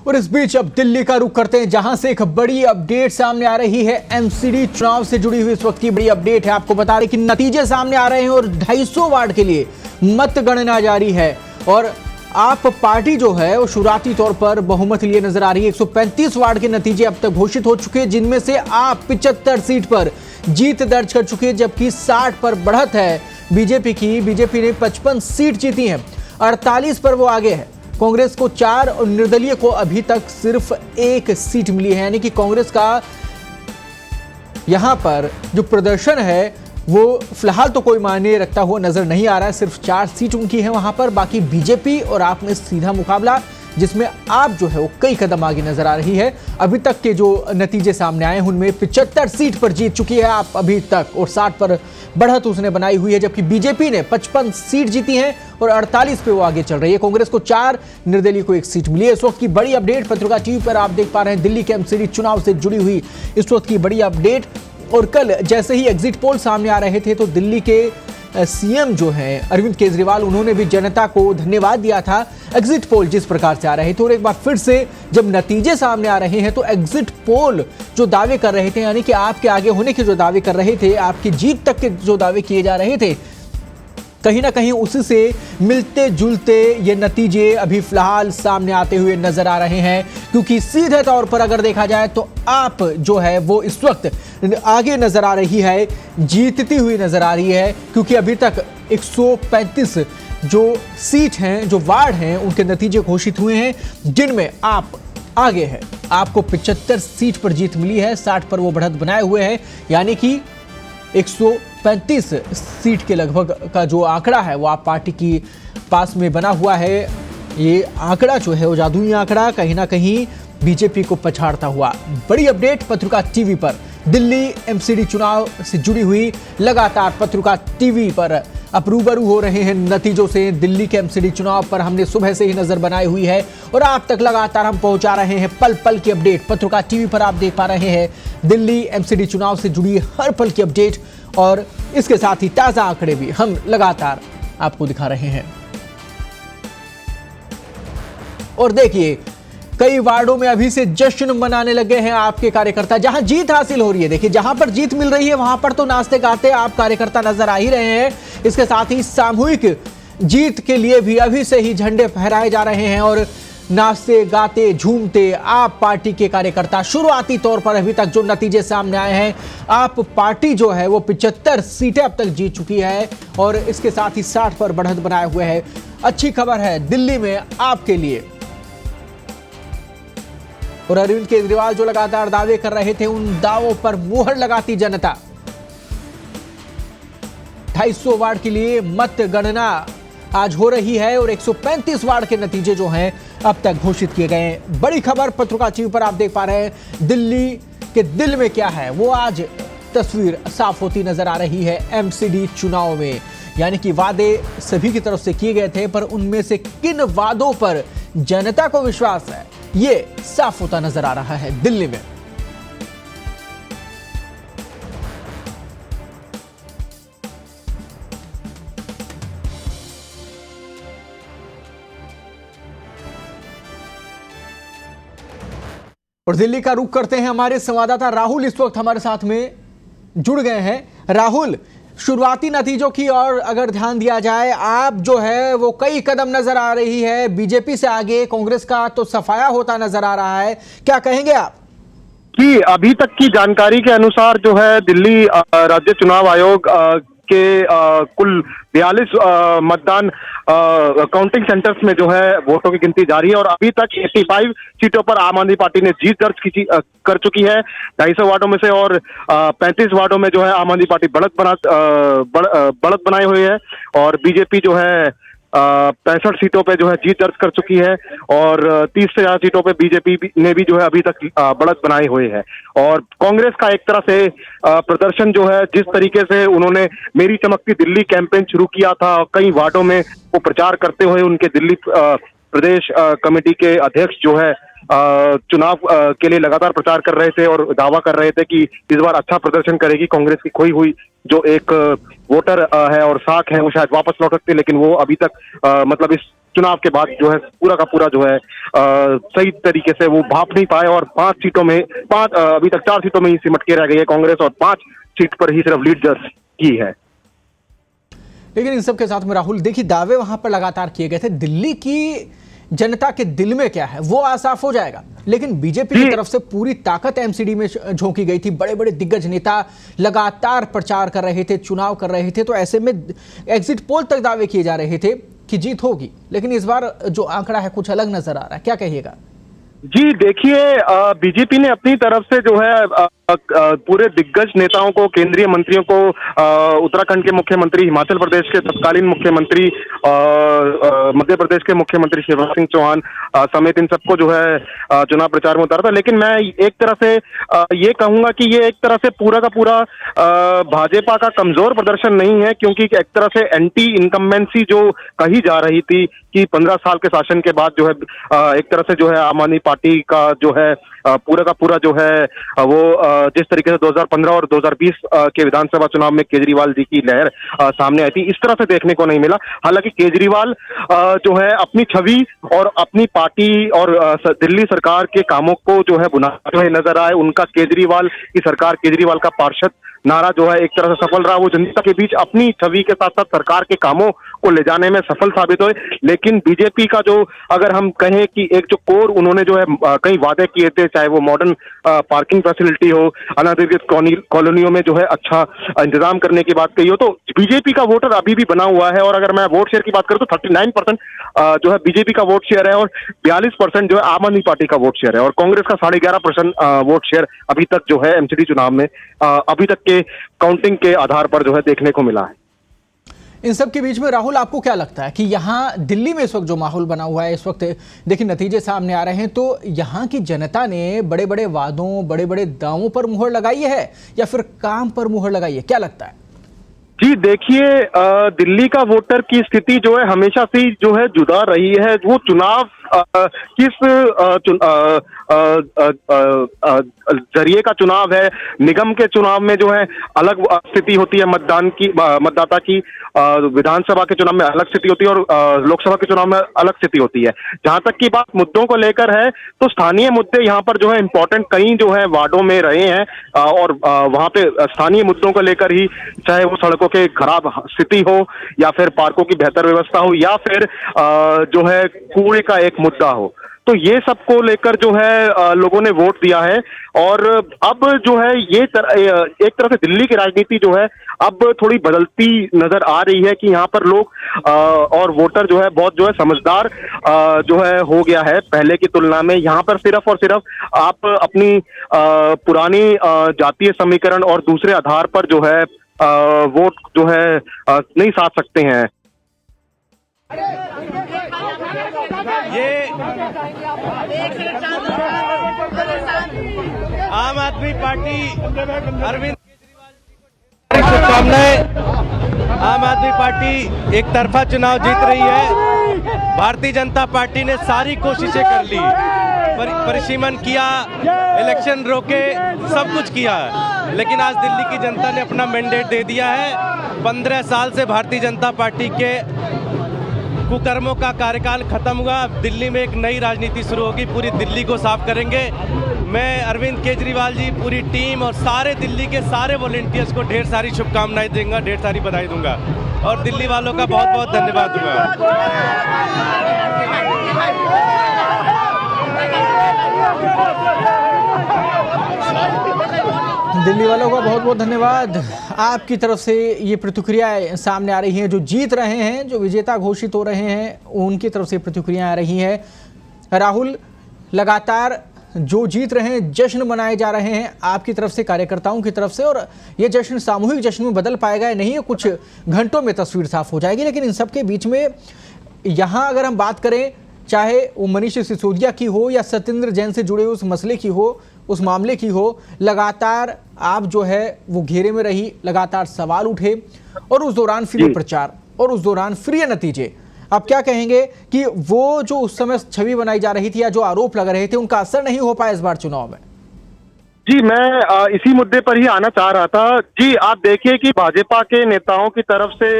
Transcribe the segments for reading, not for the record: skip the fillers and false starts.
और इस बीच अब दिल्ली का रुख करते हैं, जहां से एक बड़ी अपडेट सामने आ रही है। एमसीडी चुनाव से जुड़ी हुई इस वक्त की बड़ी अपडेट है। आपको बता दें कि नतीजे सामने आ रहे हैं और 250 वार्ड के लिए मतगणना जारी है और आप पार्टी जो है वो शुरुआती तौर पर बहुमत लिए नजर आ रही है। 135 वार्ड के नतीजे अब तक घोषित हो चुके हैं, जिनमें से आप 75 सीट पर जीत दर्ज कर चुके हैं, जबकि 60 पर बढ़त है बीजेपी की। बीजेपी ने 55 सीट जीती हैं, 48 पर वो आगे है। कांग्रेस को 4 और निर्दलीय को अभी तक सिर्फ 1 सीट मिली है, यानी कि कांग्रेस का यहां पर जो प्रदर्शन है वो फिलहाल तो कोई मायने रखता हुआ नजर नहीं आ रहा है। सिर्फ 4 सीट उनकी है वहां पर, बाकी बीजेपी और आप में सीधा मुकाबला, जिसमें आप जो है वो कई कदम आगे नजर आ रही है। अभी तक के जो नतीजे सामने आए उनमें 75 सीट पर जीत चुकी है आप अभी तक और 60 पर बढ़त उसने बनाई हुई है, जबकि बीजेपी ने 55 सीट जीती है और 48 पे वो आगे चल रही है। कांग्रेस को 4, निर्दलीय को 1 सीट मिली है। इस वक्त की बड़ी अपडेट पत्रिका टीवी पर आप देख पा रहे हैं, दिल्ली के एमसीडी चुनाव से जुड़ी हुई इस वक्त की बड़ी अपडेट। और कल जैसे ही एग्जिट पोल सामने आ रहे थे तो दिल्ली के सीएम जो हैं अरविंद केजरीवाल, उन्होंने भी जनता को धन्यवाद दिया था। एग्जिट पोल जिस प्रकार से आ रहे थे और एक बार फिर से जब नतीजे सामने आ रहे हैं तो एग्जिट पोल जो दावे कर रहे थे, यानी कि आपके आगे होने के जो दावे कर रहे थे, आपकी जीत तक के जो दावे किए जा रहे थे, कहीं ना कहीं उसी से मिलते जुलते ये नतीजे अभी फिलहाल सामने आते हुए नजर आ रहे हैं। क्योंकि सीधे तौर पर अगर देखा जाए तो आप जो है वो इस वक्त आगे नजर आ रही है, जीतती हुई नजर आ रही है, क्योंकि अभी तक 135 जो सीट हैं, जो वार्ड हैं, उनके नतीजे घोषित हुए हैं, जिनमें आप आगे है। आपको 75 सीट पर जीत मिली है, 60 पर वो बढ़त बनाए हुए हैं, यानी कि 135 सीट के लगभग का जो आंकड़ा है वो आप पार्टी की पास में बना हुआ है। ये आंकड़ा जो है वो जादुई आंकड़ा कहीं ना कहीं बीजेपी को पछाड़ता हुआ। बड़ी अपडेट पत्रिका टीवी पर, दिल्ली एमसीडी चुनाव से जुड़ी हुई लगातार पत्रिका टीवी पर अब रूबरू हो रहे हैं नतीजों से। दिल्ली के एमसीडी चुनाव पर हमने सुबह से ही नजर बनाई हुई है और आप तक लगातार हम पहुंचा रहे हैं पल पल की अपडेट। पत्रिका टीवी पर आप देख पा रहे हैं दिल्ली एमसीडी चुनाव से जुड़ी हर पल की अपडेट और इसके साथ ही ताजा आंकड़े भी हम लगातार आपको दिखा रहे हैं। और देखिए, कई वार्डों में अभी से जश्न मनाने लगे हैं आपके कार्यकर्ता। जहां जीत हासिल हो रही है, देखिए जहां पर जीत मिल रही है वहां पर तो नाचते गाते आप कार्यकर्ता नजर आ ही रहे हैं। इसके साथ ही सामूहिक जीत के लिए भी अभी से ही झंडे फहराए जा रहे हैं और नाचते गाते झूमते आप पार्टी के कार्यकर्ता। शुरुआती तौर पर अभी तक जो नतीजे सामने आए हैं, आप पार्टी जो है वो 75 सीटें अब तक जीत चुकी है और इसके साथ ही 60 पर बढ़त बनाए हुए है। अच्छी खबर है दिल्ली में आपके लिए। और अरविंद केजरीवाल जो लगातार दावे कर रहे थे, उन दावों पर मुहर लगाती जनता। 250 वार्ड के लिए मतगणना आज हो रही है और 135 वार्ड के नतीजे जो हैं अब तक घोषित किए गए हैं। बड़ी खबर पत्रिका टीवी पर आप देख पा रहे हैं, दिल्ली के दिल में क्या है वो आज तस्वीर साफ होती नजर आ रही है एमसीडी चुनाव में। यानी कि वादे सभी की तरफ से किए गए थे, पर उनमें से किन वादों पर जनता को विश्वास है ये साफ होता नजर आ रहा है दिल्ली में। और दिल्ली का रुख करते हैं, हमारे संवाददाता राहुल इस वक्त हमारे साथ में जुड़ गए हैं। राहुल, शुरुआती नतीजों की और अगर ध्यान दिया जाए, आप जो है वो कई कदम नजर आ रही है बीजेपी से आगे, कांग्रेस का तो सफाया होता नजर आ रहा है, क्या कहेंगे आप? कि अभी तक की जानकारी के अनुसार जो है दिल्ली राज्य चुनाव आयोग के कुल 42 मतदान काउंटिंग सेंटर्स में जो है वोटों की गिनती जारी है और अभी तक 85 सीटों पर आम आदमी पार्टी ने जीत दर्ज कर चुकी है 250 वार्डों में से। और 35 वार्डों में जो है आम आदमी पार्टी बढ़त बनाए हुए है और बीजेपी जो है 65 सीटों पे जो है जीत दर्ज कर चुकी है और 30 से ज्यादा सीटों पे बीजेपी ने भी जो है अभी तक बढ़त बनाए हुए है। और कांग्रेस का एक तरह से प्रदर्शन जो है, जिस तरीके से उन्होंने मेरी चमकती दिल्ली कैंपेन शुरू किया था, कई वार्डों में वो प्रचार करते हुए उनके दिल्ली प्रदेश कमेटी के अध्यक्ष जो है चुनाव के लिए लगातार प्रचार कर रहे थे और दावा कर रहे थे कि इस बार अच्छा प्रदर्शन करेगी कांग्रेस की खोई हुई जो एक वोटर है और साख है वो शायद वापस लौट सकती है, लेकिन वो अभी तक मतलब इस चुनाव के बाद जो है पूरा का पूरा जो है सही तरीके से वो भाप नहीं पाए और अभी तक 4 सीटों में ही सिमट के रह गई है कांग्रेस और 5 सीट पर ही सिर्फ लीड दर्ज की है। लेकिन इन सब के साथ में राहुल, देखिए दावे वहां पर लगातार किए गए थे, दिल्ली की जनता के दिल में क्या है वो आज साफ हो जाएगा, लेकिन बीजेपी की तरफ से पूरी ताकत एमसीडी में झोंकी गई थी। बड़े बड़े दिग्गज नेता लगातार प्रचार कर रहे थे, चुनाव कर रहे थे, तो ऐसे में एग्जिट पोल तक दावे किए जा रहे थे कि जीत होगी, लेकिन इस बार जो आंकड़ा है कुछ अलग नजर आ रहा है। क्या कहिएगा? जी देखिए, बीजेपी ने अपनी तरफ से जो है पूरे दिग्गज नेताओं को, केंद्रीय मंत्रियों को, उत्तराखंड के मुख्यमंत्री, हिमाचल प्रदेश के तत्कालीन मुख्यमंत्री, मध्य प्रदेश के मुख्यमंत्री शिवराज सिंह चौहान समेत इन सबको जो है चुनाव प्रचार में उतारा था। लेकिन मैं एक तरह से ये कहूंगा कि ये एक तरह से पूरा का पूरा भाजपा का कमजोर प्रदर्शन नहीं है, क्योंकि एक तरह से एंटी इनकम्बेंसी जो कही जा रही थी कि 15 साल के शासन के बाद जो है एक तरह से जो है आम आदमी पार्टी का जो है पूरा का पूरा जो है वो जिस तरीके से 2015 और 2020 के विधानसभा चुनाव में केजरीवाल जी की लहर सामने आई थी, इस तरह से देखने को नहीं मिला। हालांकि केजरीवाल जो है अपनी छवि और अपनी पार्टी और दिल्ली सरकार के कामों को जो है बुनाते हुए नजर आए। उनका केजरीवाल की सरकार, केजरीवाल का पार्षद नारा जो है एक तरह से सफल रहा। वो जनता के बीच अपनी छवि के साथ साथ सरकार के कामों को ले जाने में सफल साबित हुए। लेकिन बीजेपी का जो, अगर हम कहें कि एक जो कोर उन्होंने जो है कई वादे किए थे, चाहे वो मॉडर्न पार्किंग फैसिलिटी हो, अनाधिकृत कॉलोनियों में जो है अच्छा इंतजाम करने की बात कही हो, तो बीजेपी का वोटर अभी भी बना हुआ है। और अगर मैं वोट शेयर की बात करूं तो 39% जो है बीजेपी का वोट शेयर है और 42% जो है आम आदमी पार्टी का वोट शेयर है और कांग्रेस का 11.5% वोट शेयर अभी तक जो है एमसीडी चुनाव में अभी तक के काउंटिंग के आधार पर जो है देखने को मिला है। इन सब के बीच में राहुल, आपको क्या लगता है कि यहाँ दिल्ली में इस वक्त जो माहौल बना हुआ है, इस वक्त देखिए नतीजे सामने आ रहे हैं, तो यहाँ की जनता ने बड़े बड़े वादों, बड़े बड़े दावों पर मुहर लगाई है या फिर काम पर मुहर लगाई है? क्या लगता है? जी देखिए, दिल्ली का वोटर की स्थिति जो है हमेशा से जो है जुदा रही है। वो चुनाव किस जरिए का चुनाव है, निगम के चुनाव में जो है अलग स्थिति होती है मतदाता की, विधानसभा के चुनाव में अलग स्थिति होती है और लोकसभा के चुनाव में अलग स्थिति होती है। जहां तक की बात मुद्दों को लेकर है, तो स्थानीय मुद्दे यहाँ पर जो है इम्पोर्टेंट कई जो है वार्डों में रहे हैं और वहां पे स्थानीय मुद्दों को लेकर ही, चाहे वो सड़कों के खराब स्थिति हो या फिर पार्कों की बेहतर व्यवस्था हो या फिर जो है कूड़े का एक मुद्दा हो, तो ये सब को लेकर जो है लोगों ने वोट दिया है। और अब जो है एक तरह से दिल्ली की राजनीति जो है अब थोड़ी बदलती नजर आ रही है कि यहाँ पर लोग और वोटर जो है बहुत जो है समझदार जो है हो गया है पहले की तुलना में। यहाँ पर सिर्फ और सिर्फ आप अपनी पुरानी जातीय समीकरण और दूसरे आधार पर जो है वोट जो है नहीं साध सकते हैं। ये आम आदमी पार्टी अरविंद केजरीवाल जी को शुभकामनाएं। आम आदमी पार्टी एक तरफा चुनाव जीत रही है। भारतीय जनता पार्टी ने सारी कोशिशें कर ली, परिसीमन किया, इलेक्शन रोके, सब कुछ किया, लेकिन आज दिल्ली की जनता ने अपना मैंडेट दे दिया है। 15 साल से भारतीय जनता पार्टी के कुकर्मों का कार्यकाल खत्म हुआ। अब दिल्ली में एक नई राजनीति शुरू होगी, पूरी दिल्ली को साफ करेंगे। मैं अरविंद केजरीवाल जी, पूरी टीम और सारे दिल्ली के सारे वॉलंटियर्स को ढेर सारी शुभकामनाएं दूंगा, ढेर सारी बधाई दूंगा और दिल्ली वालों का बहुत बहुत धन्यवाद दूंगा। दिल्ली वालों का बहुत बहुत धन्यवाद। आपकी तरफ से ये प्रतिक्रियाएं सामने आ रही हैं, जो जीत रहे हैं, जो विजेता घोषित हो रहे हैं, उनकी तरफ से प्रतिक्रियाएं आ रही हैं। राहुल, लगातार जो जीत रहे हैं, जश्न मनाए जा रहे हैं आपकी तरफ से, कार्यकर्ताओं की तरफ से, और ये जश्न सामूहिक जश्न में बदल पाएगा या नहीं, कुछ घंटों में तस्वीर साफ हो जाएगी। लेकिन इन सब के बीच में यहाँ अगर हम बात करें, चाहे वो मनीष सिसोदिया की हो या सत्येंद्र जैन से जुड़े उस मसले की हो, उस मामले की हो, लगातार आप जो है वो घेरे में रही, लगातार सवाल उठे और उस दौरान फ्री प्रचार और उस दौरान फ्री नतीजे। आप क्या कहेंगे कि वो जो उस समय छवि बनाई जा रही थी या जो आरोप लग रहे थे, उनका असर नहीं हो पाया इस बार चुनाव में? जी, मैं इसी मुद्दे पर ही आना चाह रहा था। जी, आप देखिए कि भाजपा के नेताओं की तरफ से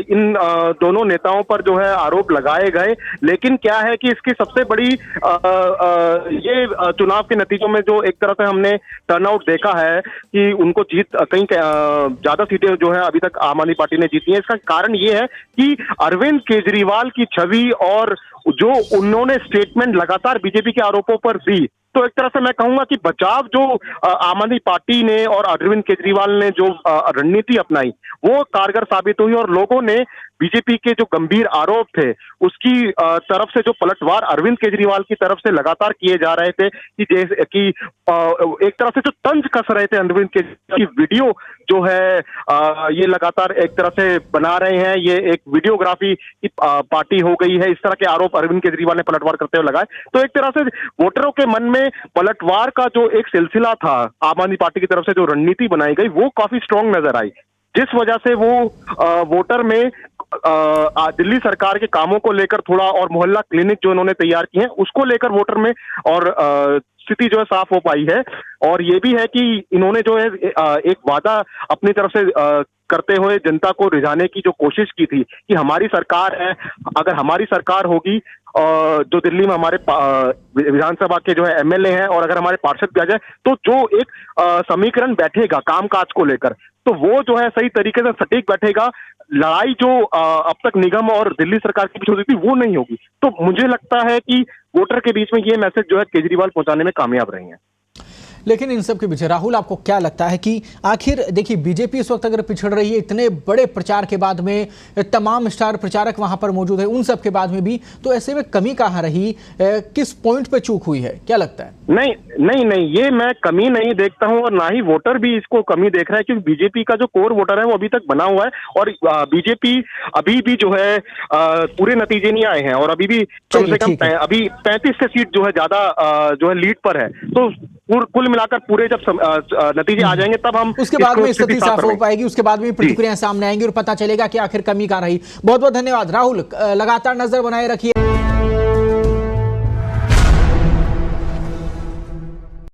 इन दोनों नेताओं पर जो है आरोप लगाए गए, लेकिन क्या है कि इसकी सबसे बड़ी ये चुनाव के नतीजों में जो एक तरह से हमने टर्नआउट देखा है कि उनको जीत कहीं ज्यादा सीटें जो है अभी तक आम आदमी पार्टी ने जीती है। इसका कारण ये है कि अरविंद केजरीवाल की छवि और जो उन्होंने स्टेटमेंट लगातार बीजेपी के आरोपों पर दी, तो एक तरह से मैं कहूंगा कि बचाव जो आम आदमी पार्टी ने और अरविंद केजरीवाल ने जो रणनीति अपनाई वो कारगर साबित हुई और लोगों ने बीजेपी के जो गंभीर आरोप थे उसकी तरफ से जो पलटवार अरविंद केजरीवाल की तरफ से लगातार किए जा रहे थे कि जैसे कि एक तरह से जो तंज कस रहे थे अरविंद केजरीवाल की वीडियो जो है ये लगातार एक तरह से बना रहे हैं, ये एक वीडियोग्राफी की पार्टी हो गई है, इस तरह के आरोप अरविंद केजरीवाल ने पलटवार करते हुए लगाए। तो एक तरह से वोटरों के मन में पलटवार का जो एक सिलसिला था आम आदमी पार्टी की तरफ से जो रणनीति बनाई गई वो काफी स्ट्रांग नजर आई, जिस वजह से वो वोटर में दिल्ली सरकार के कामों को लेकर थोड़ा और मोहल्ला क्लिनिक जो इन्होंने तैयार किए हैं उसको लेकर वोटर में और स्थिति जो है साफ हो पाई है। और ये भी है कि इन्होंने जो है एक वादा अपनी तरफ से करते हुए जनता को रिझाने की जो कोशिश की थी कि हमारी सरकार है, अगर हमारी सरकार होगी जो दिल्ली में हमारे विधानसभा के जो है एमएलए हैं और अगर हमारे पार्षद भी आ जाए तो जो एक समीकरण बैठेगा कामकाज को लेकर तो वो जो है सही तरीके से सटीक बैठेगा। लड़ाई जो अब तक निगम और दिल्ली सरकार के बीच होती थी वो नहीं होगी। तो मुझे लगता है कि वोटर के बीच में ये मैसेज जो है केजरीवाल पहुंचाने में कामयाब रही है। लेकिन इन सब के पीछे राहुल आपको क्या लगता है कि आखिर देखिए बीजेपी इस वक्त अगर पिछड़ रही है इतने बड़े प्रचार के बाद में, तमाम स्टार प्रचारक वहां पर मौजूद है, उन सब के बाद में भी, तो ऐसे में कमी कहां रही, किस पॉइंट पे चूक हुई है, क्या लगता है? नहीं, ये मैं कमी नहीं देखता हूं और ना ही वोटर भी इसको कमी देख रहा है, क्योंकि बीजेपी का जो कोर वोटर है वो अभी तक बना हुआ है और बीजेपी अभी भी जो है पूरे नतीजे नहीं आए हैं और अभी भी कम से कम अभी 35 से सीट जो है ज्यादा जो है लीड पर है। तो कुल मिलाकर पूरे जब नतीजे आ जाएंगे तब हम उसके बाद में स्थिति साफ हो पाएगी, उसके बाद में प्रतिक्रियाएं सामने आएंगी और पता चलेगा कि आखिर कमी कहां रही। बहुत बहुत धन्यवाद राहुल, लगातार नजर बनाए रखिए।